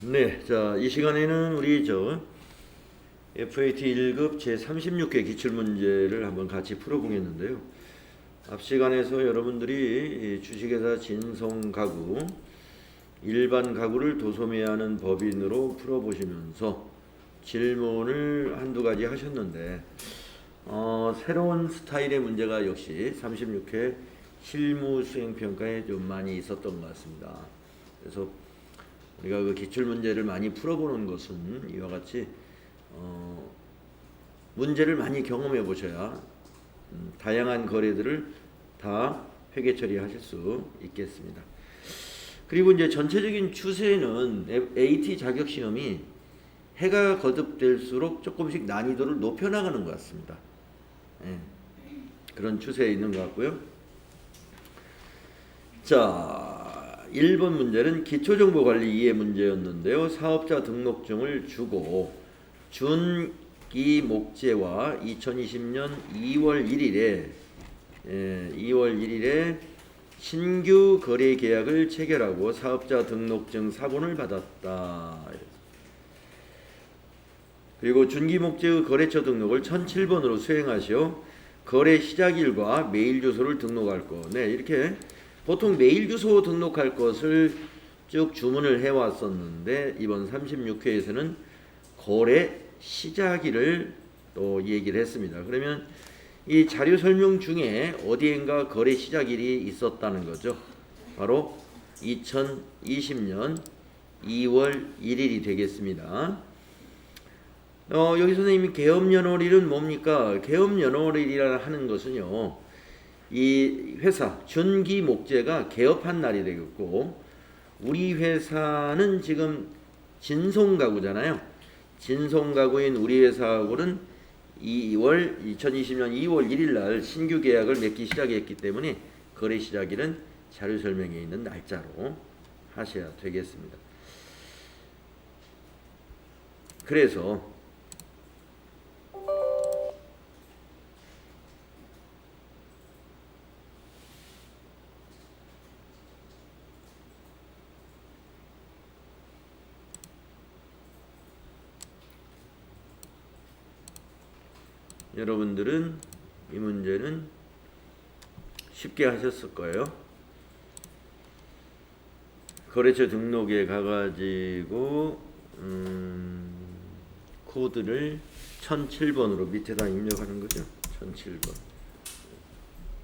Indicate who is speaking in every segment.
Speaker 1: 네, 자, 이 시간에는 우리 FAT 1급 제36회 기출문제를 한번 같이 풀어보겠는데요. 앞 시간에서 여러분들이 이 주식회사 진성가구, 일반 가구를 도소매하는 법인으로 풀어보시면서 질문을 한두 가지 하셨는데, 새로운 스타일의 문제가 역시 36회 실무 수행 평가에 좀 많이 있었던 것 같습니다. 그래서 우리가 그 기출 문제를 많이 풀어보는 것은 이와 같이 문제를 많이 경험해 보셔야 다양한 거래들을 다 회계 처리하실 수 있겠습니다. 그리고 이제 전체적인 추세는 AT 자격 시험이 해가 거듭될수록 조금씩 난이도를 높여 나가는 것 같습니다. 예, 그런 추세에 있는 것 같고요. 자, 1번 문제는 기초정보관리 이해 문제였는데요. 사업자 등록증을 주고 준기 목재와 2020년 2월 1일에 신규 거래 계약을 체결하고 사업자 등록증 사본을 받았다. 그리고 준기 목재의 거래처 등록을 1007번으로 수행하시어 거래 시작일과 메일 주소를 등록할 것. 네, 이렇게 보통 메일 주소 등록할 것을 쭉 주문을 해왔었는데 이번 36회에서는 거래 시작일을 또 얘기를 했습니다. 그러면 이 자료 설명 중에 어디엔가 거래 시작일이 있었다는 거죠. 바로 2020년 2월 1일이 되겠습니다. 여기 선생님이 개업연월일은 뭡니까? 개업연월일이라 하는 것은요, 이 회사 준기 목재가 개업한 날이 되겠고, 우리 회사는 지금 진성가구잖아요. 진성가구인 우리 회사하고는 2020년 2월 1일 날 신규 계약을 맺기 시작했기 때문에 거래 시작일은 자료 설명에 있는 날짜로 하셔야 되겠습니다. 그래서 여러분들은 이 문제는 쉽게 하셨을 거예요. 거래처 등록에 가가지고 코드를 1007번으로 밑에다 입력하는 거죠. 1007번.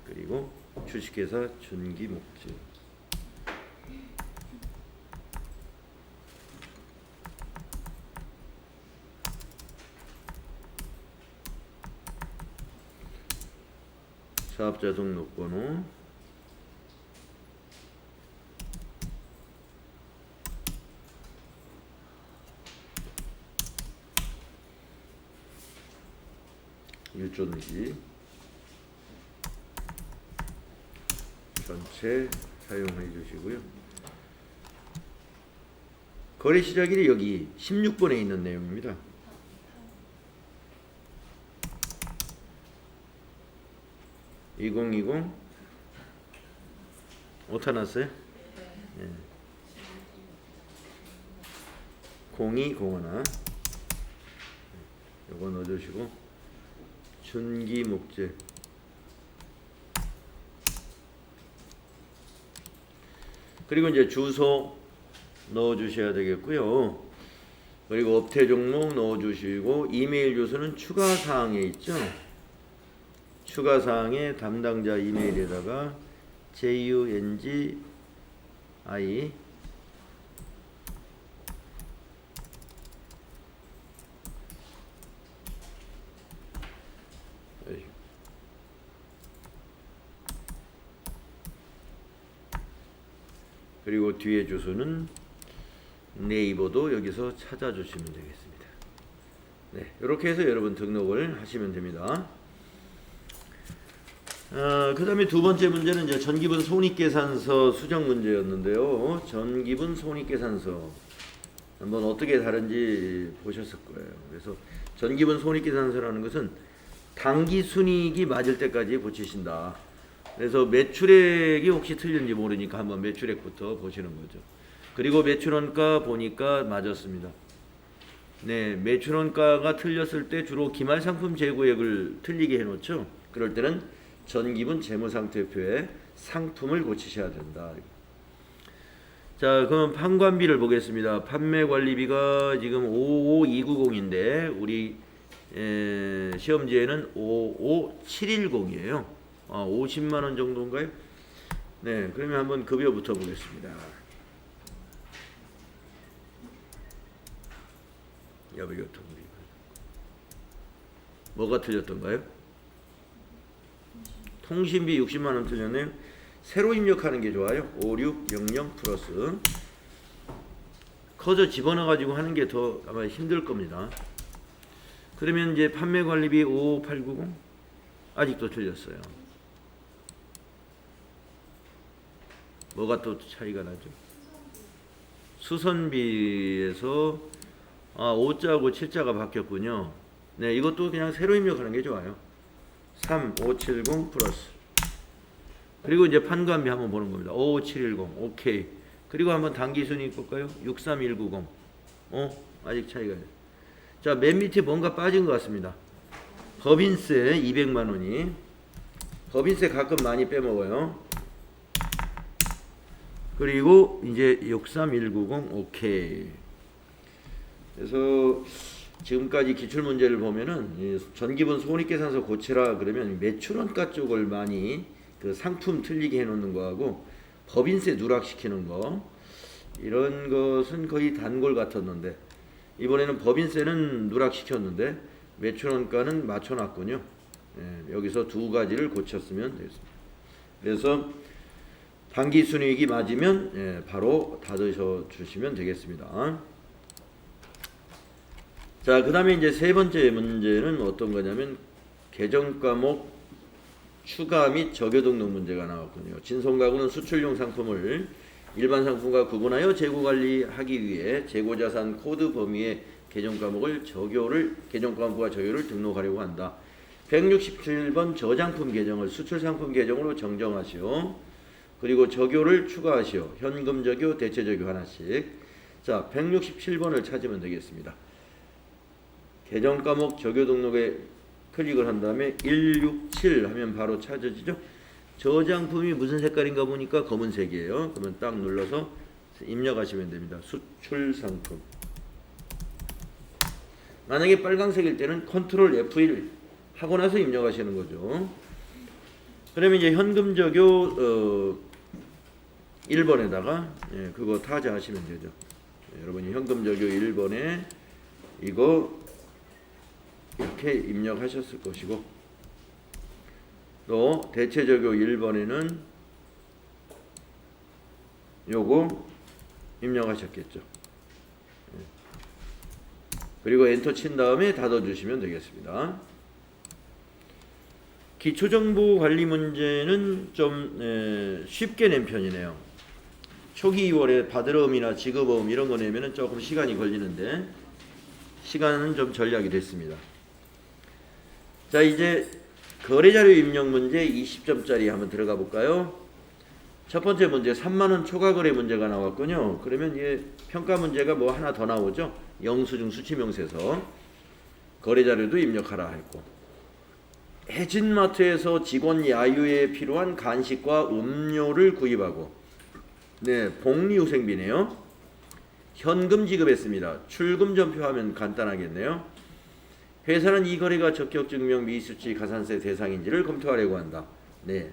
Speaker 1: 그리고 주식회사 준기 목재. 사업자 등록번호, 일조등기 전체 사용해 주시고요. 거래 시작일이 여기 16번에 있는 내용입니다. 2020 오타 났어요? 예. 0201 요거 넣어주시고 준기 목재 그리고 이제 주소 넣어주셔야 되겠고요. 그리고 업태 종목 넣어주시고 이메일 주소는 추가사항에 있죠. 추가사항에 담당자 이메일에다가 jungi 그리고 뒤에 주소는 네이버도 여기서 찾아주시면 되겠습니다. 네, 이렇게 해서 여러분 등록을 하시면 됩니다. 그 다음에 두 번째 문제는 이제 전기분 손익계산서 수정 문제였는데요. 전기분 손익계산서 한번 어떻게 다른지 보셨을 거예요. 그래서 전기분 손익계산서라는 것은 당기순이익이 맞을 때까지 붙이신다. 그래서 매출액이 혹시 틀린지 모르니까 한번 매출액부터 보시는 거죠. 그리고 매출원가 보니까 맞았습니다. 네, 매출원가가 틀렸을 때 주로 기말상품 재고액을 틀리게 해놓죠. 그럴 때는 전기분 재무상태표에 상품을 고치셔야 된다. 자, 그럼 판관비를 보겠습니다. 판매관리비가 지금 55290인데 우리 시험지에는 55710이에요. 50만 원 정도인가요? 네, 그러면 한번 급여부터 보겠습니다. 여비교통 뭐가 틀렸던가요? 통신비 60만 원 틀렸네요. 새로 입력하는 게 좋아요. 5600 플러스 커져 집어넣어 가지고 하는 게 더 아마 힘들 겁니다. 그러면 이제 판매관리비 55890 아직도 틀렸어요. 뭐가 또 차이가 나죠? 수선비에서 5자하고 7자가 바뀌었군요. 네, 이것도 그냥 새로 입력하는 게 좋아요. 3570 플러스. 그리고 이제 판관비 한번 보는 겁니다. 55710 오케이. 그리고 한번 단기순이익 볼까요? 63190. 아직 차이가 있어요. 자, 맨 밑에 뭔가 빠진 것 같습니다. 법인세 200만 원이. 법인세 가끔 많이 빼먹어요. 그리고 이제 63190 오케이. 그래서 지금까지 기출문제를 보면은 전기분 손익계산서 고치라 그러면 매출원가 쪽을 많이 그 상품 틀리게 해놓는 거하고 법인세 누락시키는 거 이런 것은 거의 단골 같았는데 이번에는 법인세는 누락시켰는데 매출원가는 맞춰놨군요. 여기서 두 가지를 고쳤으면 되겠습니다. 그래서 단기순이익이 맞으면 바로 닫으셔 주시면 되겠습니다. 자, 그 다음에 이제 세 번째 문제는 어떤 거냐면 개정과목 추가 및 적용 등록 문제가 나왔군요. 진손가구는 수출용 상품을 일반 상품과 구분하여 재고 관리하기 위해 재고자산 코드 범위의 개정과목을 개정과목과 적용을 등록하려고 한다. 167번 저장품 계정을 수출상품 계정으로 정정하시오. 그리고 적용을 추가하시오. 현금 적용, 대체 적용 하나씩. 자, 167번을 찾으면 되겠습니다. 개정과목 적용 등록에 클릭을 한 다음에 167 하면 바로 찾아지죠. 저장품이 무슨 색깔인가 보니까 검은색이에요. 그러면 딱 눌러서 입력하시면 됩니다. 수출상품. 만약에 빨간색일 때는 컨트롤 F1 하고 나서 입력하시는 거죠. 그러면 이제 현금 적용 1번에다가 그거 타자하시면 되죠. 여러분이 현금 적용 1번에 이거 이렇게 입력하셨을 것이고 또 대체 적용 1번에는 요거 입력하셨겠죠. 그리고 엔터 친 다음에 닫아주시면 되겠습니다. 기초정보 관리 문제는 좀 쉽게 낸 편이네요. 초기 2월에 받으러음이나 지급어음 이런 거 내면은 조금 시간이 걸리는데 시간은 좀 전략이 됐습니다. 자, 이제 거래자료 입력 문제 20점짜리 한번 들어가 볼까요? 첫 번째 문제 3만원 초과거래 문제가 나왔군요. 그러면 이 평가 문제가 뭐 하나 더 나오죠. 영수증 수치명세서 거래자료도 입력하라 했고 해진마트에서 직원 야유에 필요한 간식과 음료를 구입하고 복리후생비네요. 현금 지급했습니다. 출금 전표하면 간단하겠네요. 회사는 이 거래가 적격증명 미수치 가산세 대상인지를 검토하려고 한다. 네,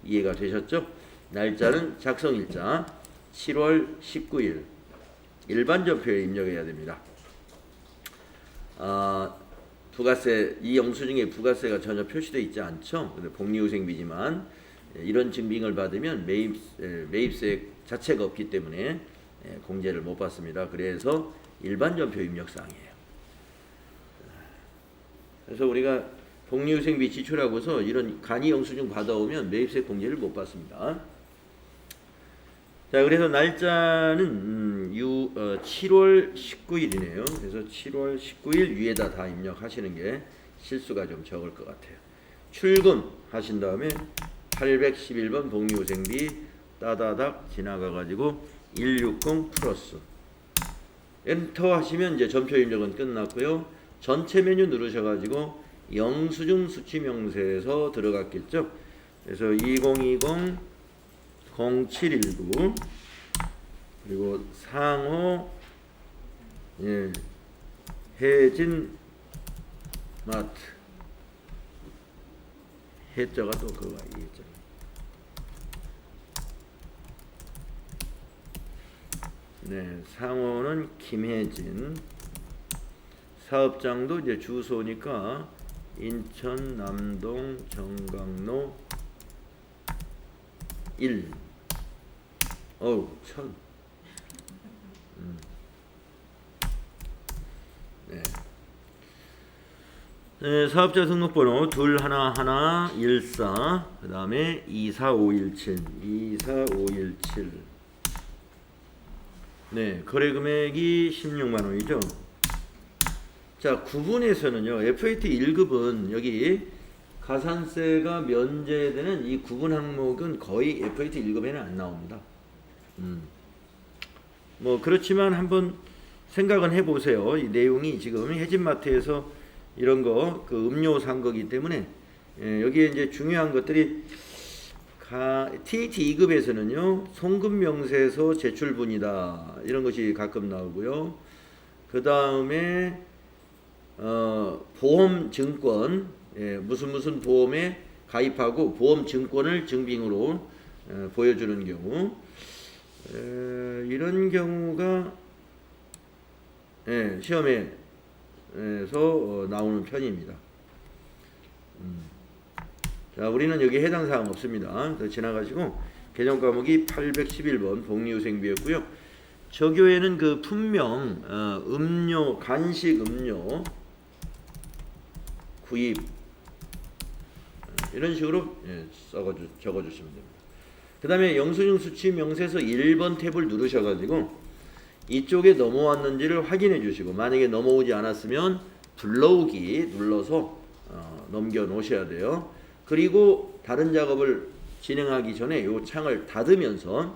Speaker 1: 이해가 되셨죠? 날짜는 작성일자 7월 19일 일반 전표에 입력해야 됩니다. 부가세, 이 영수증에 부가세가 전혀 표시되어 있지 않죠. 근데 복리후생비지만 이런 증빙을 받으면 매입세 자체가 없기 때문에 공제를 못 받습니다. 그래서 일반 전표 입력사항이에요. 그래서 우리가 복리후생비 지출하고서 이런 간이 영수증 받아오면 매입세 공제를 못 받습니다. 자, 그래서 날짜는 7월 19일이네요. 그래서 7월 19일 위에다 다 입력하시는 게 실수가 좀 적을 것 같아요. 출금 하신 다음에 811번 복리후생비 따다닥 지나가가지고 160 플러스 엔터 하시면 이제 전표 입력은 끝났고요. 전체 메뉴 누르셔가지고 영수증 수치 명세에서 들어갔겠죠. 그래서 2020 0719 그리고 상호 해진 마트 해자가 또 그거 이해자. 네, 상호는 김혜진. 사업장도 이제 주소니까 인천 남동 정강로 1. 어우, 천. 네. 네, 사업자 등록번호 21114 그 다음에 24517 24517 네, 거래 금액이 16만원이죠. 자, 9분에서는요 FAT 1급은 여기 가산세가 면제되는 이 구분 항목은 거의 FAT 1급에는 안 나옵니다. 뭐 그렇지만 한번 생각은 해보세요. 이 내용이 지금 해진마트에서 이런 거 그 음료 산 거기 때문에 여기에 이제 중요한 것들이 TAT 2급에서는요 송금 명세서 제출분이다 이런 것이 가끔 나오고요. 그 다음에 보험 증권 무슨 보험에 가입하고 보험 증권을 증빙으로 보여주는 경우 이런 경우가 시험에서 나오는 편입니다. 자, 우리는 여기 해당 사항 없습니다. 지나가시고 개정 과목이 811번 복리후생비였고요. 저교에는 그 품명 음료 간식 음료 구입 이런 식으로 적어주시면 됩니다. 그 다음에 영수증 수치 명세서 1번 탭을 누르셔가지고 이쪽에 넘어왔는지를 확인해 주시고 만약에 넘어오지 않았으면 불러오기 눌러서 넘겨 놓으셔야 돼요. 그리고 다른 작업을 진행하기 전에 이 창을 닫으면서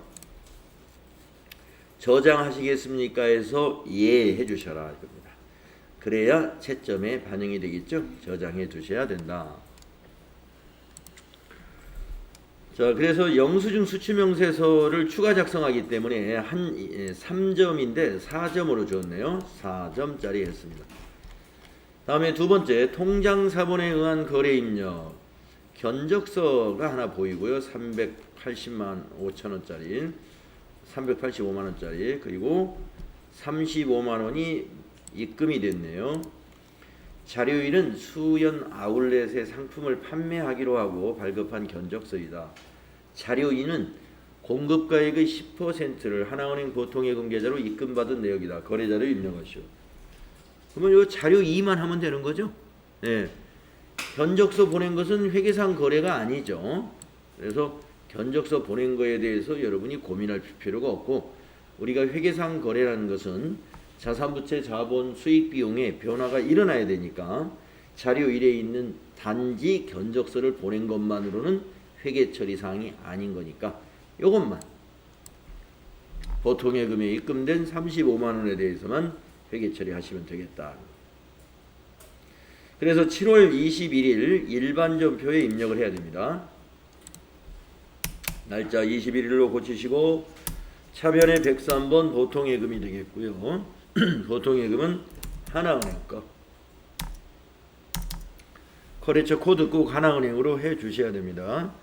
Speaker 1: 저장하시겠습니까 해서 예 해주셔라 이겁니다. 그래야 채점에 반영이 되겠죠. 저장해 두셔야 된다. 자, 그래서 영수증 수치명세서를 추가 작성하기 때문에 한 3점인데 4점으로 줬네요. 4점짜리 했습니다. 다음에 두 번째 통장사본에 의한 거래 입력 견적서가 하나 보이고요. 380만 5천원짜리 385만원짜리 그리고 35만원이 입금이 됐네요. 자료인은 수연 아울렛의 상품을 판매하기로 하고 발급한 견적서이다. 자료인은 공급가액의 10%를 하나은행 보통예금 계좌로 입금받은 내역이다. 거래자료 입력하시오. 그러면 이 자료 2만 하면 되는 거죠? 네. 견적서 보낸 것은 회계상 거래가 아니죠. 그래서 견적서 보낸 거에 대해서 여러분이 고민할 필요가 없고 우리가 회계상 거래라는 것은 자산부채 자본 수익 비용에 변화가 일어나야 되니까 자료 1에 있는 단지 견적서를 보낸 것만으로는 회계 처리 사항이 아닌 거니까 이것만 보통예금에 입금된 35만원에 대해서만 회계 처리하시면 되겠다. 그래서 7월 21일 일반전표에 입력을 해야 됩니다. 날짜 21일로 고치시고 차변에 103번 보통예금이 되겠고요. 보통예금은 하나은행 거. 거래처 코드 꼭 하나은행으로 해 주셔야 됩니다.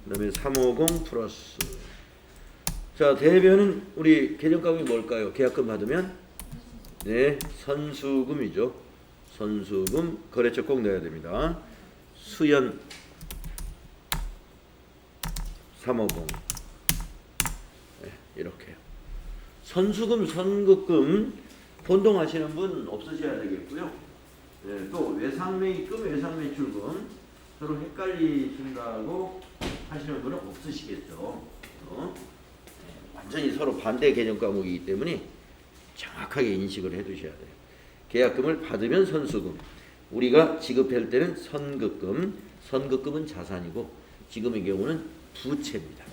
Speaker 1: 그 다음에 350 플러스. 자, 대변은 우리 계정값이 뭘까요? 계약금 받으면? 네, 선수금이죠. 선수금 거래처 꼭 넣어야 됩니다. 수연 350 네, 이렇게요. 선수금, 선급금 혼동하시는 분 없으셔야 되겠고요. 네, 또 외상매입금, 외상매출금 서로 헷갈리신다고 하시는 분은 없으시겠죠. 네, 완전히 서로 반대 개정 과목이기 때문에 정확하게 인식을 해두셔야 돼요. 계약금을 받으면 선수금, 우리가 지급할 때는 선급금, 선급금은 자산이고 지금의 경우는 부채입니다.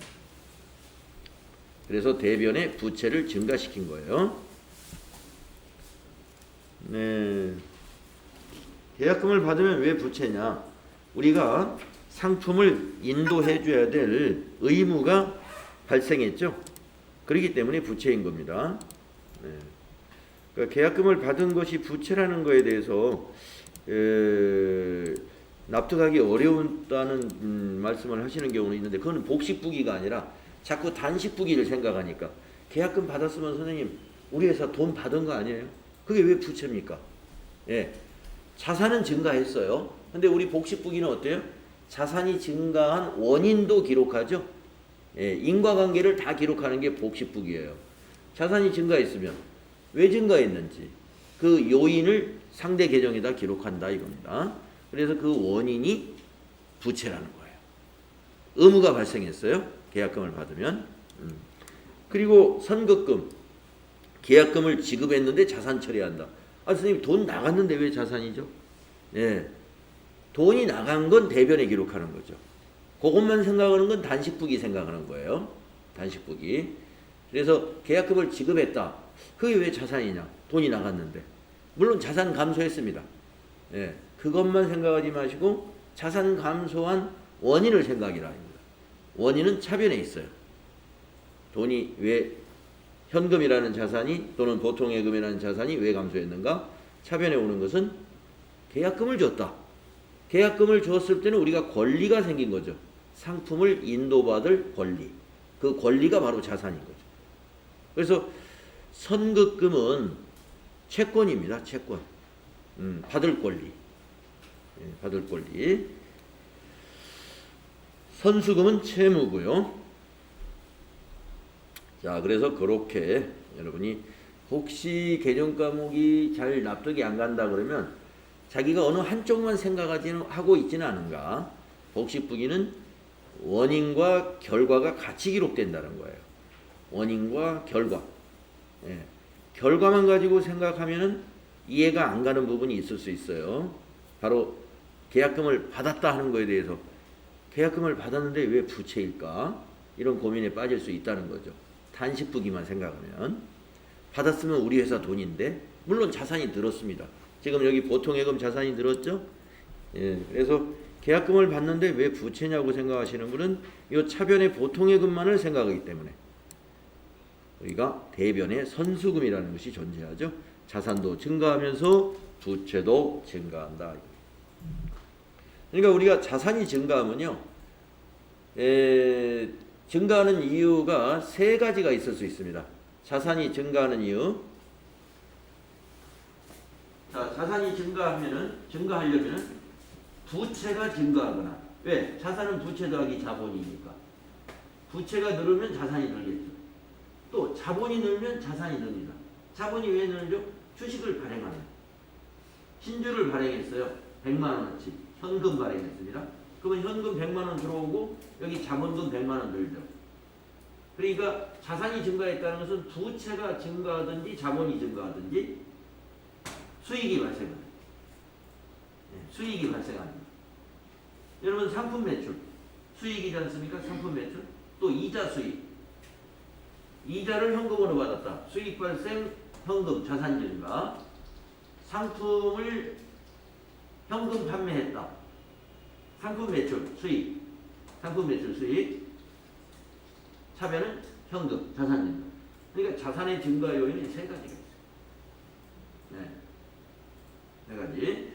Speaker 1: 그래서 대변의 부채를 증가시킨 거예요. 네. 계약금을 받으면 왜 부채냐? 우리가 상품을 인도해 줘야 될 의무가 발생했죠. 그렇기 때문에 부채인 겁니다. 네. 그러니까 계약금을 받은 것이 부채라는 거에 대해서 납득하기 어려웠다는 말씀을 하시는 경우는 있는데, 그건 복식부기가 아니라 자꾸 단식부기를 생각하니까, 계약금 받았으면 선생님 우리 회사 돈 받은 거 아니에요? 그게 왜 부채입니까? 예, 자산은 증가했어요. 근데 우리 복식부기는 어때요? 자산이 증가한 원인도 기록하죠. 예, 인과관계를 다 기록하는 게 복식부기예요. 자산이 증가했으면 왜 증가했는지 그 요인을 상대 계정에다 기록한다 이겁니다. 그래서 그 원인이 부채라는 거예요. 의무가 발생했어요. 계약금을 받으면. 그리고 선급금, 계약금을 지급했는데 자산 처리한다. 아, 선생님 돈 나갔는데 왜 자산이죠? 예, 돈이 나간 건 대변에 기록하는 거죠. 그것만 생각하는 건 단식부기 생각하는 거예요. 단식부기. 그래서 계약금을 지급했다. 그게 왜 자산이냐? 돈이 나갔는데. 물론 자산 감소했습니다. 예, 그것만 생각하지 마시고 자산 감소한 원인을 생각이라 합니다. 원인은 차변에 있어요. 돈이 왜, 현금이라는 자산이 또는 보통예금이라는 자산이 왜 감소했는가? 차변에 오는 것은 계약금을 줬다. 계약금을 줬을 때는 우리가 권리가 생긴 거죠. 상품을 인도받을 권리. 그 권리가 바로 자산인 거죠. 그래서 선급금은 채권입니다. 채권. 받을 권리. 예, 받을 권리. 선수금은 채무고요. 자, 그래서 그렇게 여러분이 혹시 개정 과목이 잘 납득이 안 간다 그러면 자기가 어느 한쪽만 생각하고 있지는 않은가. 복식부기는 원인과 결과가 같이 기록된다는 거예요. 원인과 결과. 예. 결과만 가지고 생각하면은 이해가 안 가는 부분이 있을 수 있어요. 바로 계약금을 받았다 하는 거에 대해서 계약금을 받았는데 왜 부채일까? 이런 고민에 빠질 수 있다는 거죠. 단식부기만 생각하면. 받았으면 우리 회사 돈인데, 물론 자산이 늘었습니다. 지금 여기 보통예금 자산이 늘었죠? 예, 그래서 계약금을 받는데 왜 부채냐고 생각하시는 분은 이 차변의 보통예금만을 생각하기 때문에 우리가 대변의 선수금이라는 것이 존재하죠. 자산도 증가하면서 부채도 증가한다. 그러니까 우리가 자산이 증가하면요, 증가하는 이유가 세 가지가 있을 수 있습니다. 자산이 증가하는 이유. 자, 자산이 증가하려면은 부채가 증가하거나. 왜? 자산은 부채 더하기 자본이니까. 부채가 늘으면 자산이 늘겠죠. 또 자본이 늘면 자산이 늡니다. 자본이 왜 늘죠? 주식을 발행하면. 신주를 발행했어요. 100만 원어치 현금 발행했습니다. 그러면 현금 100만 원 들어오고 여기 자본금 100만 원 늘죠. 그러니까 자산이 증가했다는 것은 부채가 증가하든지 자본이 증가하든지 수익이 발생합니다. 네, 수익이 발생합니다. 여러분 상품 매출 수익이지 않습니까? 상품 매출. 또 이자 수익. 이자를 현금으로 받았다. 수익 발생, 현금, 자산 증가. 상품을 현금 판매했다. 상품 매출, 수익. 상품 매출, 수익. 차변은 현금, 자산 증가. 그러니까 자산의 증가 요인이 세 가지가 있어요. 네. 세 가지.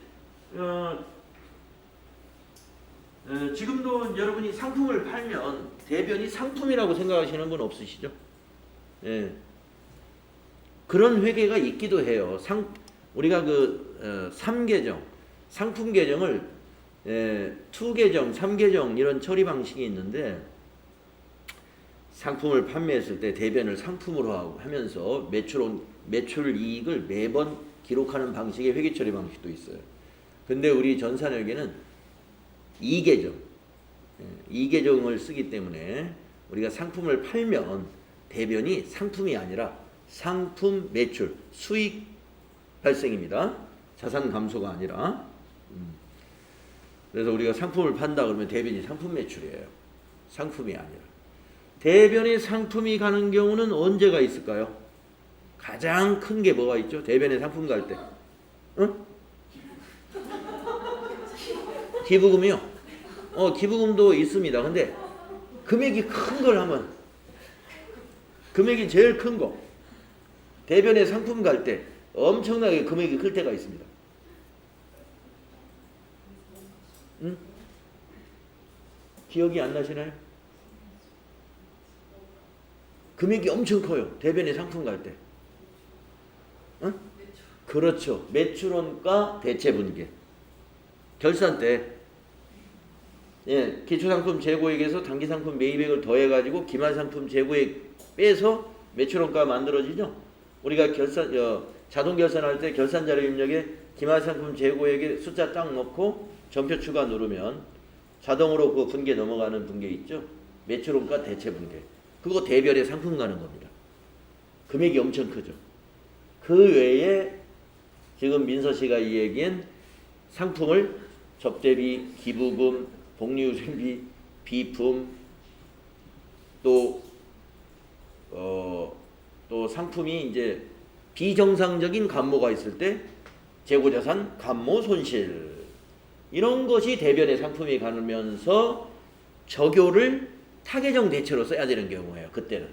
Speaker 1: 지금도 여러분이 상품을 팔면 대변이 상품이라고 생각하시는 분 없으시죠? 예. 그런 회계가 있기도 해요. 우리가 그 3계정, 상품 계정을 2계정, 3계정 이런 처리 방식이 있는데, 상품을 판매했을 때 대변을 상품으로 하면서 매출 이익을 매번 기록하는 방식의 회계 처리 방식도 있어요. 근데 우리 전산회계는 2계정, 2계정을 쓰기 때문에 우리가 상품을 팔면 대변이 상품이 아니라 상품 매출, 수익 발생입니다. 자산 감소가 아니라. 그래서 우리가 상품을 판다 그러면 대변이 상품 매출이에요. 상품이 아니라. 대변에 상품이 가는 경우는 언제가 있을까요? 가장 큰 게 뭐가 있죠? 대변에 상품 갈 때. 응? 기부금이요? 기부금도 있습니다. 근데 금액이 큰 걸 하면, 금액이 제일 큰 거, 대변에 상품 갈 때 엄청나게 금액이 클 때가 있습니다. 응? 기억이 안 나시나요? 금액이 엄청 커요. 대변에 상품 갈 때. 응? 그렇죠. 매출원가 대체분계. 결산 때, 예, 기초상품 재고액에서 단기상품 매입액을 더해가지고 기말상품 재고액 빼서 매출원가 만들어지죠. 우리가 자동 결산할 때 결산자료 입력에 기말상품 재고액에 숫자 딱 넣고 전표 추가 누르면 자동으로 그 분계 넘어가는 분계 있죠. 매출원가 대체분계. 그거 대별에 상품 가는 겁니다. 금액이 엄청 크죠. 그 외에 지금 민서 씨가 이 얘기한 상품을 접대비, 기부금, 복리후생비, 비품, 또 상품이 이제 비정상적인 감모가 있을 때 재고자산 감모 손실, 이런 것이 대변에 상품이 가면서 적요를 타계정 대체로 써야 되는 경우예요. 그때는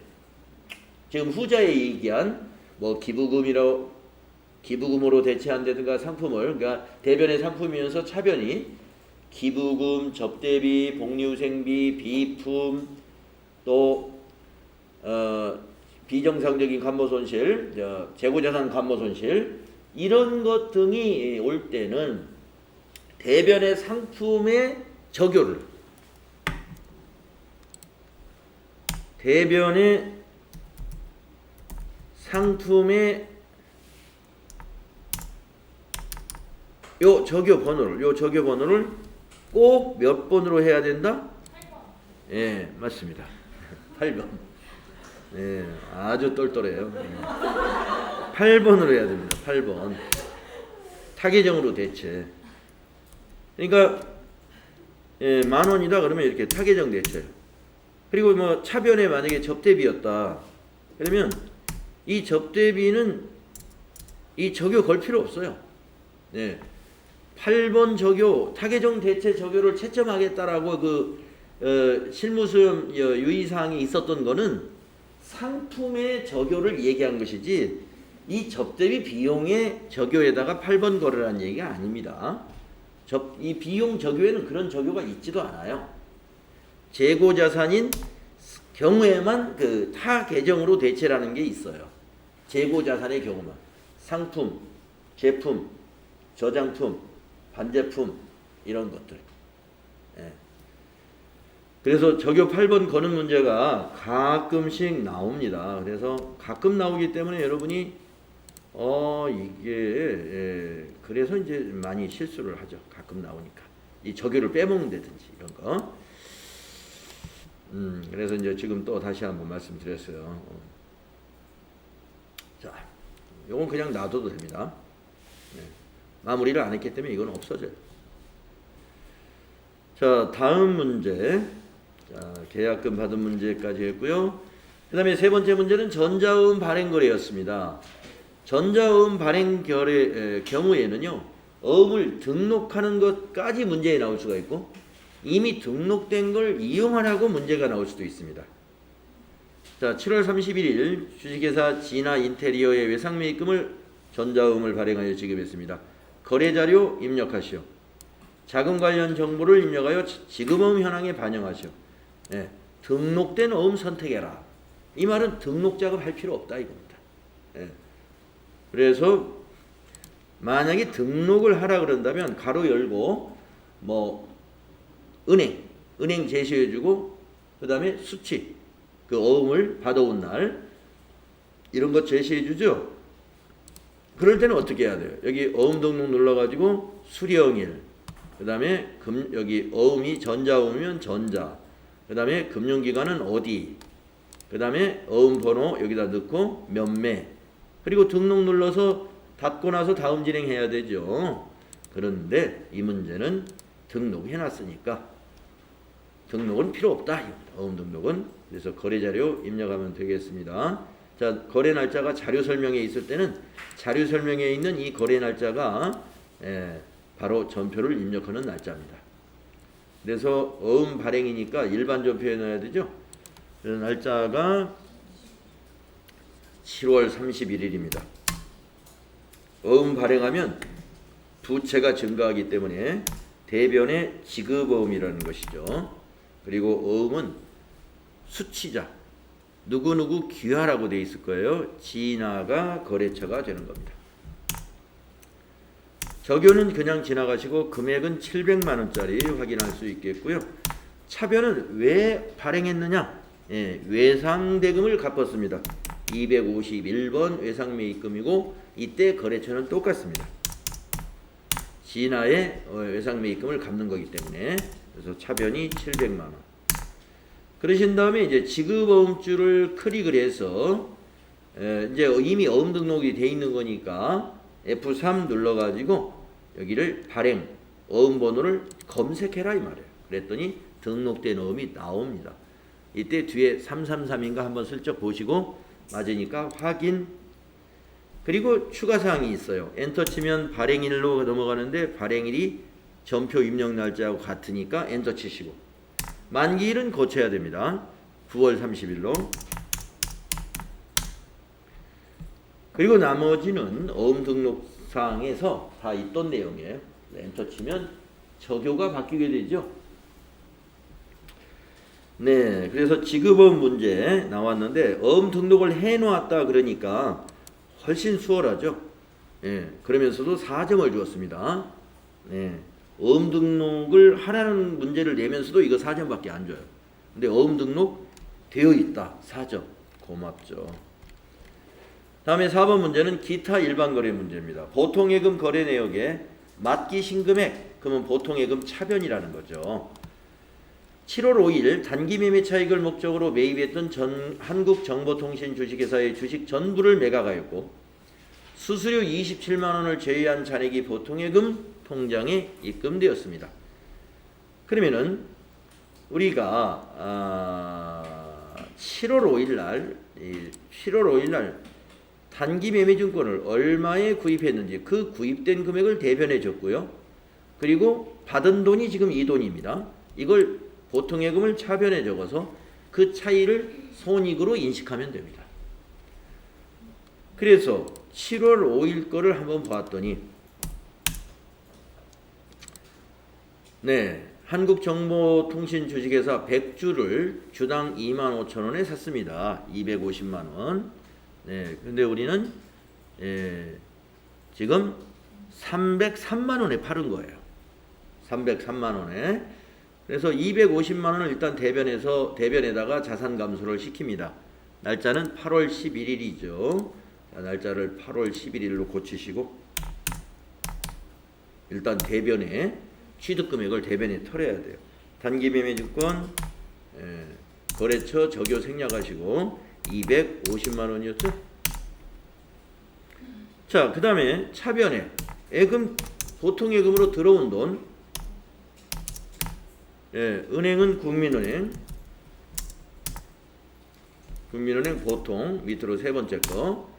Speaker 1: 지금 후자에 얘기한 뭐 기부금으로 대체한다든가 상품을, 그러니까 대변의 상품이면서 차변이 기부금, 접대비, 복리후생비, 비품, 또 비정상적인 감모손실, 재고자산 감모손실, 이런 것 등이 올 때는 대변의 상품의 적요를, 대변의 상품의 요 적요 번호를 꼭 몇 번으로 해야 된다? 8번. 예, 맞습니다. 8번. 예, 아주 똘똘해요. 8번으로 해야 됩니다. 8번. 타계정으로 대체. 그러니까 예, 10,000원이다 그러면 이렇게 타계정 대체. 그리고 뭐 차변에 만약에 접대비였다 그러면 이 접대비는 이 적요 걸 필요 없어요. 네. 8번 적요, 타계정 대체 적요를 채점하겠다라고 실무수험 유의사항이 있었던 거는 상품의 적요를 얘기한 것이지 이 접대비 비용의 적요에다가 8번 걸으라는 얘기가 아닙니다. 이 비용 적요에는 그런 적요가 있지도 않아요. 재고자산인 경우에만 그 타계정으로 대체라는 게 있어요. 재고자산의 경우만. 상품, 제품, 저장품, 반제품, 이런 것들. 예. 그래서 적요 8번 거는 문제가 가끔씩 나옵니다. 그래서 가끔 나오기 때문에 여러분이 이게 그래서 이제 많이 실수를 하죠. 가끔 나오니까. 이 적요를 빼먹는다든지 이런 거. 그래서 이제 지금 또 다시 한번 말씀드렸어요. 자, 요건 그냥 놔둬도 됩니다. 네. 마무리를 안 했기 때문에 이건 없어져요. 자, 다음 문제. 자, 계약금 받은 문제까지 했고요. 그 다음에 세 번째 문제는 전자음 발행거래였습니다. 전자음 발행거래 경우에는요, 어음을 등록하는 것까지 문제에 나올 수가 있고, 이미 등록된 걸 이용하라고 문제가 나올 수도 있습니다. 자, 7월 31일 주식회사 진아 인테리어의 외상매입금을 전자음을 발행하여 지급했습니다. 거래자료 입력하시오. 자금 관련 정보를 입력하여 지급어음 현황에 반영하시오. 예, 등록된 어음 선택해라. 이 말은 등록 작업할 필요 없다 이겁니다. 예. 그래서 만약에 등록을 하라 그런다면 가로 열고 뭐 은행 제시해주고 그 다음에 수치, 그 어음을 받아온 날 이런 거 제시해주죠. 그럴 때는 어떻게 해야 돼요? 여기 어음 등록 눌러가지고 수령일, 그 다음에 여기 어음이 전자어음이면 전자, 그 다음에 금융기관은 어디, 그 다음에 어음 번호 여기다 넣고 몇매, 그리고 등록 눌러서 닫고 나서 다음 진행해야 되죠. 그런데 이 문제는 등록해놨으니까 등록은 필요 없다. 어음 등록은 그래서 거래 자료 입력하면 되겠습니다. 자, 거래 날짜가 자료 설명에 있을 때는 자료 설명에 있는 이 거래 날짜가 바로 전표를 입력하는 날짜입니다. 그래서 어음 발행이니까 일반 전표에 넣어야 되죠. 그래서 날짜가 7월 31일입니다. 어음 발행하면 부채가 증가하기 때문에 대변의 지급어음이라는 것이죠. 그리고 어음은 수치자, 누구누구 귀하라고 돼 있을 거예요. 진화가 거래처가 되는 겁니다. 적요는 그냥 지나가시고 금액은 700만 원짜리 확인할 수 있겠고요. 차변은 왜 발행했느냐? 외상대금을 갚았습니다. 251번 외상매입금이고 이때 거래처는 똑같습니다. 진화의 외상매입금을 갚는 거기 때문에 그래서 차변이 700만 원. 그러신 다음에 이제 지급어음줄을 클릭을 해서 이제 이미 어음 등록이 돼 있는 거니까 F3 눌러가지고 여기를 발행 어음 번호를 검색해라 이 말이에요. 그랬더니 등록된 어음이 나옵니다. 이때 뒤에 333인가 한번 슬쩍 보시고 맞으니까 확인. 그리고 추가사항이 있어요. 엔터 치면 발행일로 넘어가는데 발행일이 전표 입력 날짜하고 같으니까 엔터 치시고 만기일은 고쳐야 됩니다. 9월 30일로. 그리고 나머지는 어음 등록사항에서 다 있던 내용이에요. 엔터 치면 적요가 바뀌게 되죠. 네, 그래서 지급어음 문제 나왔는데 어음 등록을 해놓았다 그러니까 훨씬 수월하죠. 그러면서도 4점을 주었습니다. 어음 등록을 하라는 문제를 내면서도 이거 4점밖에 안 줘요. 근데 어음 등록 되어 있다. 4점. 고맙죠. 다음에 4번 문제는 기타 일반 거래 문제입니다. 보통예금 거래 내역에 맞기 신금액, 그러면 보통예금 차변이라는 거죠. 7월 5일 단기 매매 차익을 목적으로 매입했던 한국정보통신 주식회사의 주식 전부를 매각하였고 수수료 27만 원을 제외한 잔액이 보통예금 통장에 입금되었습니다. 그러면은 우리가 7월 5일 날 단기 매매증권을 얼마에 구입했는지 그 구입된 금액을 대변해 줬고요. 그리고 받은 돈이 지금 이 돈입니다. 이걸 보통예금을 차변에 적어서 그 차이를 손익으로 인식하면 됩니다. 그래서 7월 5일 거를 한번 봤더니 한국정보통신 주식회사 100주를 주당 25,000원에 샀습니다. 250만 원. 근데 우리는 지금 303만 원에 팔은 거예요. 303만 원에. 그래서 250만 원을 일단 대변에다가 자산 감소를 시킵니다. 날짜는 8월 11일이죠. 날짜를 8월 11일로 고치시고 일단 대변에 취득금액을 대변에 털어야 돼요. 단기매매증권 거래처 적요 생략하시고 250만 원이었죠. 자, 그 다음에 차변에 예금 보통예금으로 들어온 돈. 은행은 국민은행 보통 밑으로 세 번째 거.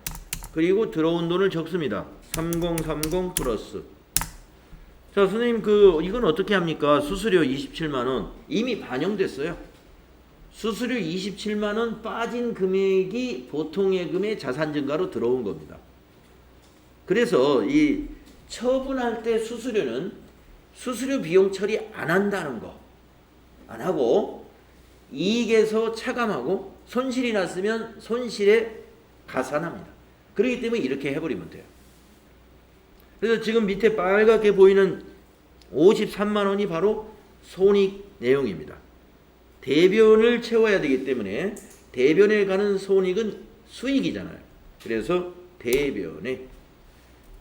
Speaker 1: 그리고 들어온 돈을 적습니다. 3030 플러스. 자, 선생님 이건 어떻게 합니까? 수수료 27만 원 이미 반영됐어요. 수수료 27만 원 빠진 금액이 보통예금의 자산 증가로 들어온 겁니다. 그래서 이 처분할 때 수수료는 수수료 비용 처리 안 한다는 거. 안 하고 이익에서 차감하고 손실이 났으면 손실에 가산합니다. 그렇기 때문에 이렇게 해버리면 돼요. 그래서 지금 밑에 빨갛게 보이는 53만 원이 바로 손익 내용입니다. 대변을 채워야 되기 때문에 대변에 가는 손익은 수익이잖아요. 그래서 대변에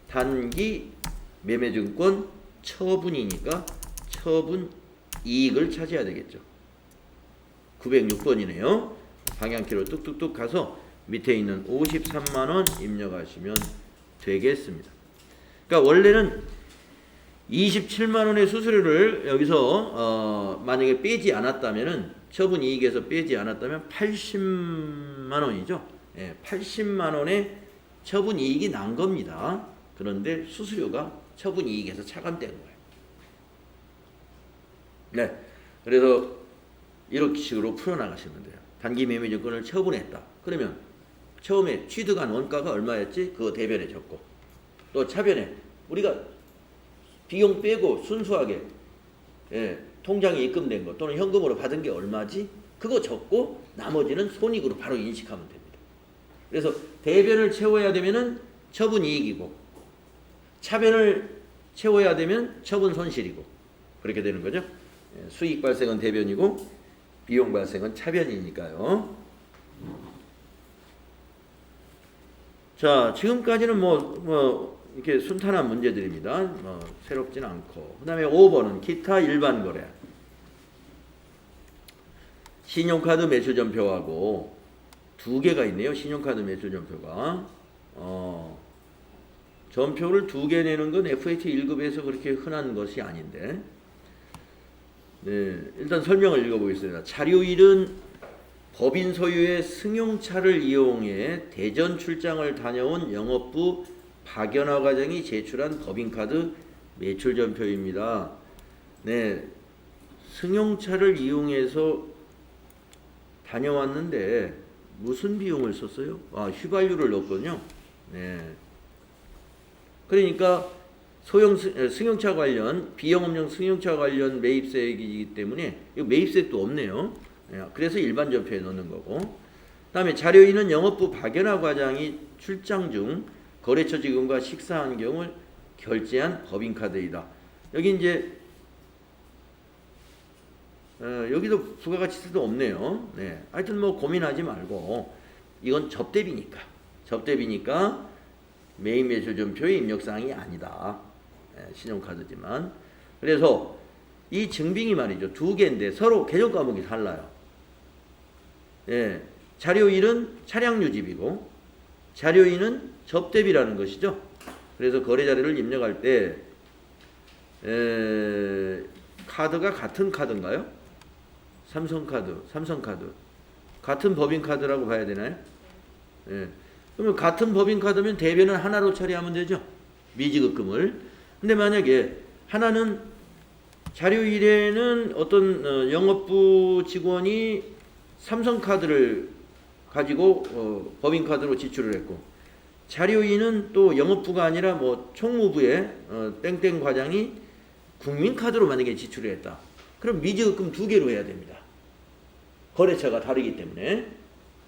Speaker 1: 단기 매매증권 처분이니까 처분 이익을 차지해야 되겠죠. 906번이네요. 방향키로 뚝뚝뚝 가서 밑에 있는 53만 원 입력하시면 되겠습니다. 그러니까 원래는 27만 원의 수수료를 여기서 만약에 빼지 않았다면은 처분 이익에서 빼지 않았다면 80만 원이죠. 예, 80만 원의 처분 이익이 난 겁니다. 그런데 수수료가 처분 이익에서 차감된 거예요. 네, 그래서 이렇게 식으로 풀어나가시면 돼요. 단기 매매증권을 처분했다. 그러면 처음에 취득한 원가가 얼마였지? 그거 대변에 적고, 또 차변에 우리가 비용 빼고 순수하게 통장에 입금된 거 또는 현금으로 받은 게 얼마지? 그거 적고 나머지는 손익으로 바로 인식하면 됩니다. 그래서 대변을 채워야 되면은 처분 이익이고, 차변을 채워야 되면 처분 손실이고, 그렇게 되는 거죠. 수익 발생은 대변이고 비용 발생은 차변이니까요. 자, 지금까지는 이렇게 순탄한 문제들입니다. 새롭진 않고. 그 다음에 5번은 기타 일반 거래. 신용카드 매수전표하고 두 개가 있네요. 신용카드 매수전표가. 전표를 두 개 내는 건 FAT 1급에서 그렇게 흔한 것이 아닌데. 네, 일단 설명을 읽어보겠습니다. 자료 1은 법인 소유의 승용차를 이용해 대전 출장을 다녀온 영업부 박연화 과장이 제출한 법인카드 매출전표입니다. 네, 승용차를 이용해서 다녀왔는데 무슨 비용을 썼어요? 휘발유를 넣었거든요. 네. 그러니까 승용차 관련, 비용 없는 승용차 관련 매입세액이기 때문에 이거 매입세액도 없네요. 그래서 일반 전표에 넣는 거고. 그 다음에 자료 2는 영업부 박연화 과장이 출장 중 거래처 직원과 식사한 경우 결제한 법인카드이다. 여기 이제 여기도 부가가치세도 없네요. 네. 하여튼 고민하지 말고 이건 접대비니까 매입 매출전표의 입력사항이 아니다. 신용카드지만. 그래서 이 증빙이 말이죠. 두 개인데 서로 계정 과목이 달라요. 예, 자료 1은 차량 유지비고 자료 2는 접대비라는 것이죠. 그래서 거래 자료를 입력할 때 카드가 같은 카드인가요? 삼성카드 같은 법인카드라고 봐야 되나요? 예. 그러면 같은 법인카드면 대변은 하나로 처리하면 되죠. 미지급금을. 근데 만약에 하나는 자료 1에는 어떤 영업부 직원이 삼성카드를 가지고 법인카드로 지출을 했고, 자료 2는 또 영업부가 아니라 총무부의 땡땡 과장이 국민카드로 만약에 지출을 했다. 그럼 미지급금 두 개로 해야 됩니다. 거래처가 다르기 때문에.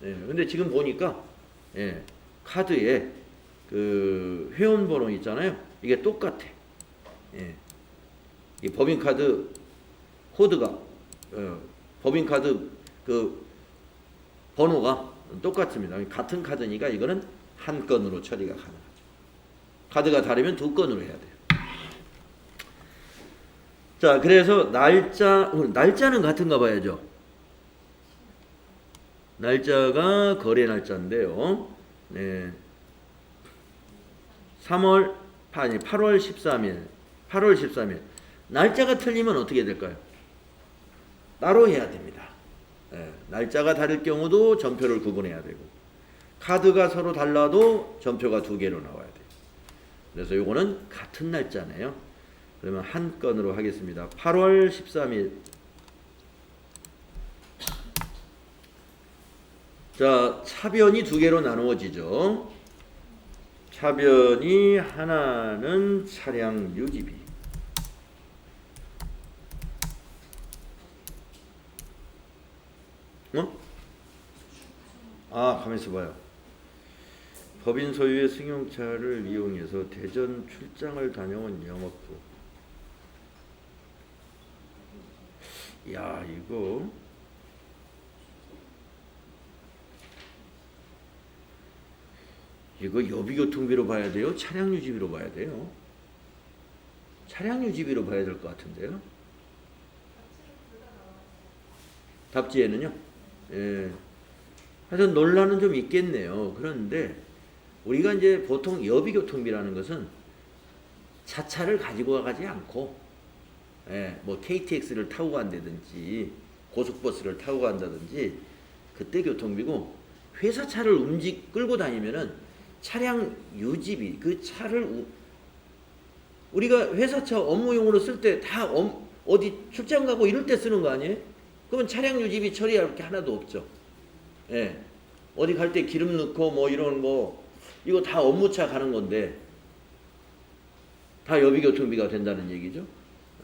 Speaker 1: 근데 지금 보니까 카드에 그 회원번호 있잖아요. 이게 똑같아. 이 법인카드 코드가 법인카드 그 번호가 똑같습니다. 같은 카드니까 이거는 한 건으로 처리가 가능하죠. 카드가 다르면 두 건으로 해야 돼요. 자, 그래서 날짜는 같은가 봐야죠. 날짜가 거래 날짜인데요. 네. 8월 13일. 날짜가 틀리면 어떻게 될까요? 따로 해야 됩니다. 날짜가 다를 경우도 전표를 구분해야 되고, 카드가 서로 달라도 전표가 두 개로 나와야 돼요. 그래서 요거는 같은 날짜네요. 그러면 한 건으로 하겠습니다. 8월 13일. 자, 차변이 두 개로 나누어지죠. 차변이 하나는 차량 유지비. 가만있어 봐요. 법인 소유의 승용차를 이용해서 대전 출장을 다녀온 영업부. 야, 이거 여비교통비로 봐야 돼요? 차량 유지비로 봐야 돼요? 차량 유지비로 봐야 될 것 같은데요? 답지에는요? 예. 하여튼 논란은 좀 있겠네요. 그런데 우리가 이제 보통 여비교통비라는 것은 자차를 가지고 가지 않고 KTX를 타고 간다든지 고속버스를 타고 간다든지 그때 교통비고, 회사 차를 끌고 다니면은 차량 유지비, 그 차를 우리가 회사차 업무용으로 쓸 때 다 어디 출장 가고 이럴 때 쓰는 거 아니에요? 그러면 차량 유지비 처리할 게 하나도 없죠. 예. 어디 갈 때 기름 넣고 뭐 이런 거, 이거 다 업무차 가는 건데 다 여비교통비가 된다는 얘기죠.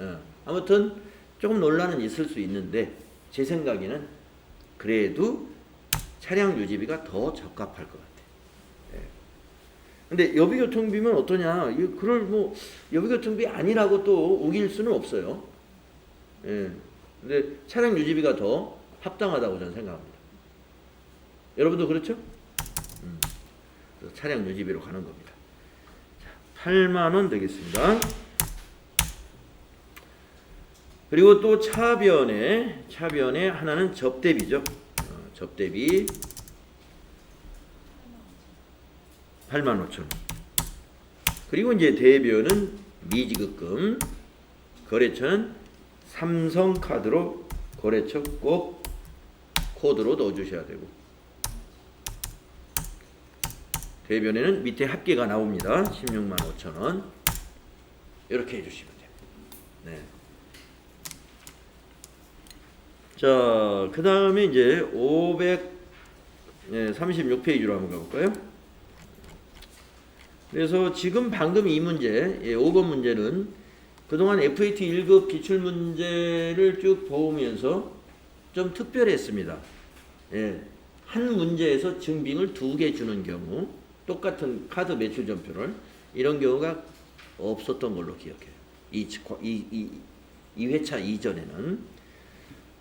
Speaker 1: 예. 아무튼 조금 논란은 있을 수 있는데 제 생각에는 그래도 차량 유지비가 더 적합할 것 같아요. 예. 근데 여비교통비면 어떠냐? 그걸 뭐 여비교통비 아니라고 또 우길 수는 없어요. 예. 근데 차량 유지비가 더 합당하다고 저는 생각합니다. 여러분도 그렇죠? 그래서 차량 유지비로 가는 겁니다. 자, 8만 원 되겠습니다. 그리고 또 차변에 하나는 접대비죠. 접대비 85,000원. 그리고 이제 대변은 미지급금, 거래처는 삼성카드로 거래처 꼭 코드로 넣어주셔야 되고, 대변에는 밑에 합계가 나옵니다. 165,000원. 이렇게 해주시면 돼요. 네. 자, 그 다음에 이제 536페이지로 한번 가볼까요? 그래서 지금 방금 이 문제, 5번 문제는 그동안 FAT 1급 기출문제를 쭉 보면서 좀 특별했습니다. 예, 한 문제에서 증빙을 2개 주는 경우, 똑같은 카드 매출 전표를, 이런 경우가 없었던 걸로 기억해요. 이 회차 이전에는.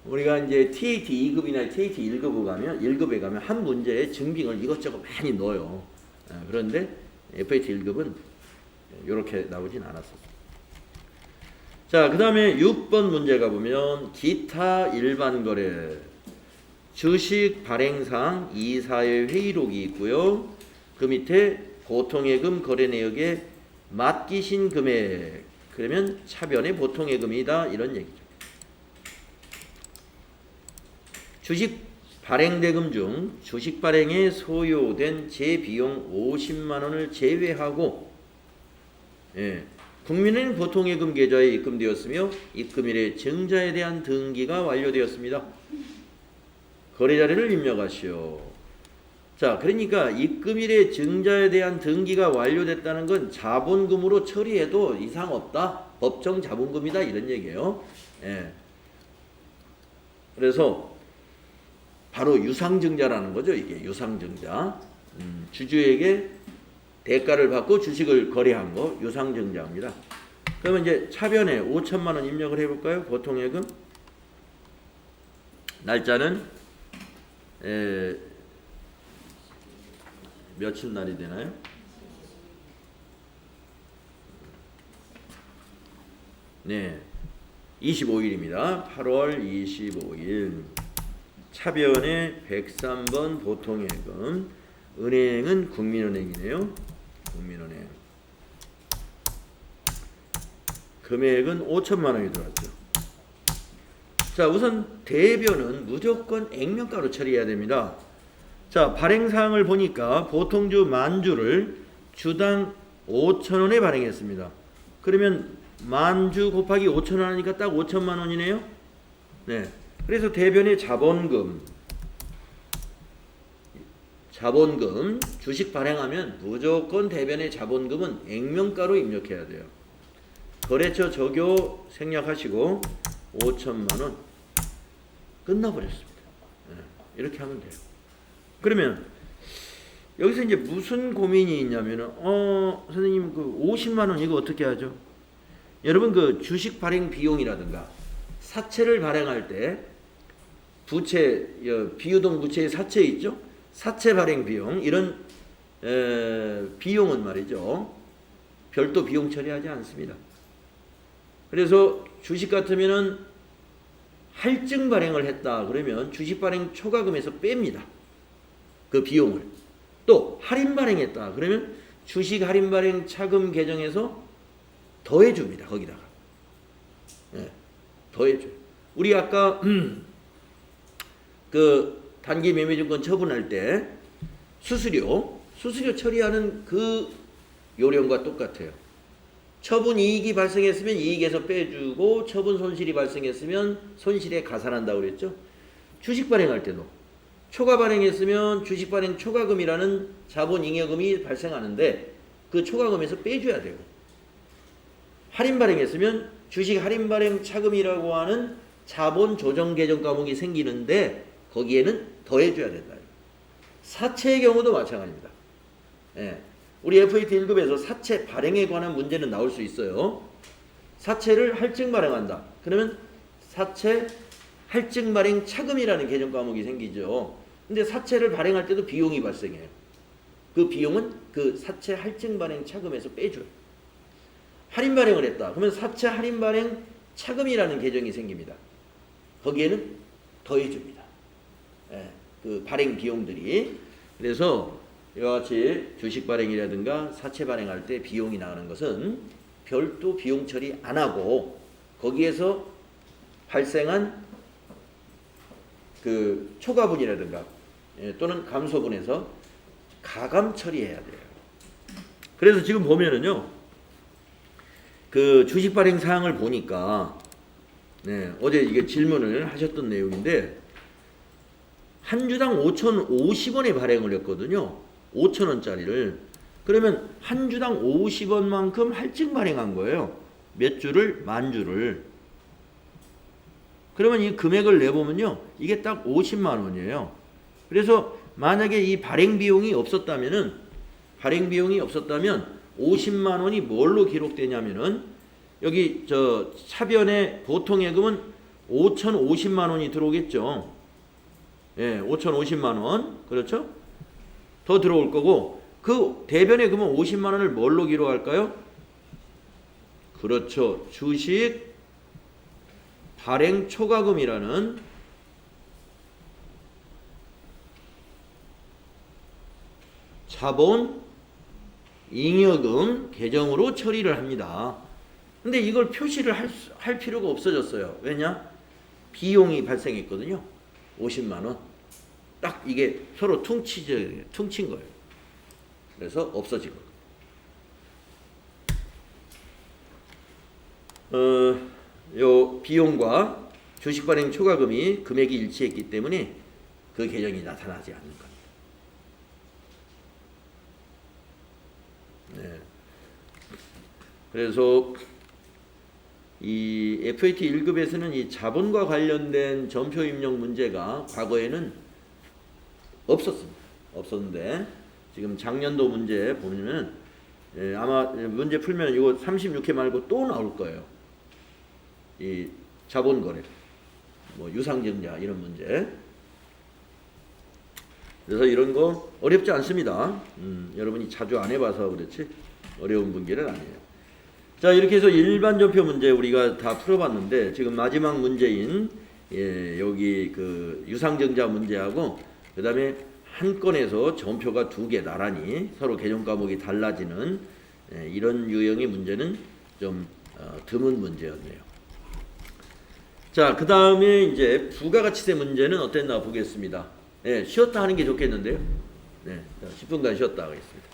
Speaker 1: 우리가 이제 TAT 2급이나 TAT 1급에 가면 한 문제에 증빙을 이것저것 많이 넣어요. 그런데 FAT 1급은 이렇게 나오진 않았었어요. 자, 그 다음에 6번 문제 가보면 기타 일반 거래, 주식 발행상 이사회 회의록이 있고요. 그 밑에 보통예금 거래 내역에 맡기신 금액, 그러면 차변의 보통예금이다, 이런 얘기죠. 주식 발행 대금 중 주식 발행에 소요된 재비용 50만 원을 제외하고, 예, 국민은행 보통예금 계좌에 입금되었으며 입금일에 증자에 대한 등기가 완료되었습니다. 거래 자료를 입력하시오. 자, 그러니까 입금일에 증자에 대한 등기가 완료됐다는 건 자본금으로 처리해도 이상 없다, 법정 자본금이다, 이런 얘기예요. 예. 그래서 바로 유상증자라는 거죠. 이게 유상증자. 주주에게 대가를 받고 주식을 거래한 거 유상증자입니다. 그러면 이제 차변에 5천만 원 입력을 해볼까요? 보통예금. 날짜는 며칠 날이 되나요? 네, 25일입니다. 8월 25일. 차변에 103번 보통예금, 은행은 국민은행이네요. 국민은행. 금액은 5천만 원이 들어왔죠. 자, 우선 대변은 무조건 액면가로 처리해야 됩니다. 자, 발행사항을 보니까 보통주 만주를 주당 5,000원에 발행했습니다. 그러면 만주 곱하기 5,000원 하니까 딱 5천만 원이네요. 네. 그래서 대변의 자본금, 주식 발행하면 무조건 대변의 자본금은 액면가로 입력해야 돼요. 거래처 적요 생략하시고 5천만 원 끝나버렸습니다. 네, 이렇게 하면 돼요. 그러면 여기서 이제 무슨 고민이 있냐면은 선생님 그 50만 원 이거 어떻게 하죠? 여러분 그 주식 발행 비용이라든가 사채를 발행할 때 부채, 비유동 부채의 사채 있죠? 사채 발행 비용, 이런 비용은 말이죠, 별도 비용 처리하지 않습니다. 그래서 주식 같으면은 할증 발행을 했다 그러면 주식 발행 초과금에서 뺍니다. 그 비용을. 또 할인 발행했다 그러면 주식 할인 발행 차금 계정에서 더해줍니다. 거기다가. 네, 더해줘요. 우리 아까 그 단기 매매증권 처분할 때 수수료 처리하는 그 요령과 똑같아요. 처분 이익이 발생했으면 이익에서 빼주고 처분 손실이 발생했으면 손실에 가산한다고 그랬죠. 주식 발행할 때도 초과 발행했으면 주식 발행 초과금이라는 자본 잉여금이 발생하는데 그 초과금에서 빼줘야 되고, 할인 발행했으면 주식 할인 발행 차금이라고 하는 자본 조정 개정 과목이 생기는데 거기에는 더해줘야 된다. 사채의 경우도 마찬가지입니다. 예. 우리 FAT 1급에서 사채 발행에 관한 문제는 나올 수 있어요. 사채를 할증 발행한다. 그러면 사채 할증 발행 차금이라는 개정 과목이 생기죠. 근데 사채를 발행할 때도 비용이 발생해요. 그 비용은 그 사채 할증 발행 차금에서 빼줘요. 할인 발행을 했다. 그러면 사채 할인 발행 차금이라는 개정이 생깁니다. 거기에는 더해줍니다. 예, 그 발행 비용들이. 그래서 이와 같이 주식 발행이라든가 사채 발행할 때 비용이 나오는 것은 별도 비용 처리 안 하고 거기에서 발생한 그 초과분이라든가 또는 감소분에서 가감 처리해야 돼요. 그래서 지금 보면은요, 그 주식 발행 사항을 보니까 어제 이게 질문을 하셨던 내용인데 한 주당 5,050원에 발행을 했거든요. 5,000원짜리를. 그러면 한 주당 50원만큼 할증 발행한 거예요. 몇 주를? 만 주를. 그러면 이 금액을 내보면요, 이게 딱 50만 원이에요. 그래서 만약에 이 발행 비용이 없었다면 50만 원이 뭘로 기록되냐면은 여기 저 차변의 보통 예금은 5,050만 원이 들어오겠죠. 예, 5,050만 원. 그렇죠? 더 들어올 거고, 그 대변의 금은 50만 원을 뭘로 기록할까요? 그렇죠. 주식 발행 초과금이라는 자본 잉여금 계정으로 처리를 합니다. 근데 이걸 표시를 할 필요가 없어졌어요. 왜냐? 비용이 발생했거든요. 50만 원. 딱 이게 서로 퉁친 거예요. 그래서 없어진 거예요. 요 비용과 주식 발행 초과금이 금액이 일치했기 때문에 그 계정이 나타나지 않는 겁니다. 네. 그래서 이 FAT 1급에서는 이 자본과 관련된 전표 입력 문제가 과거에는 없었는데 지금 작년도 문제 보면은 아마 문제 풀면 이거 36회 말고 또 나올 거예요. 이 자본 거래, 뭐 유상증자 이런 문제. 그래서 이런 거 어렵지 않습니다. 여러분이 자주 안 해봐서 그렇지 어려운 문제는 아니에요. 자, 이렇게 해서 일반 전표 문제 우리가 다 풀어봤는데 지금 마지막 문제인 여기 그 유상증자 문제하고 그 다음에 한 건에서 전표가 두 개 나란히 서로 개정 과목이 달라지는 이런 유형의 문제는 좀 드문 문제였네요. 자, 그 다음에 이제 부가가치세 문제는 어땠나 보겠습니다. 쉬었다 하는 게 좋겠는데요. 10분간 쉬었다 하겠습니다.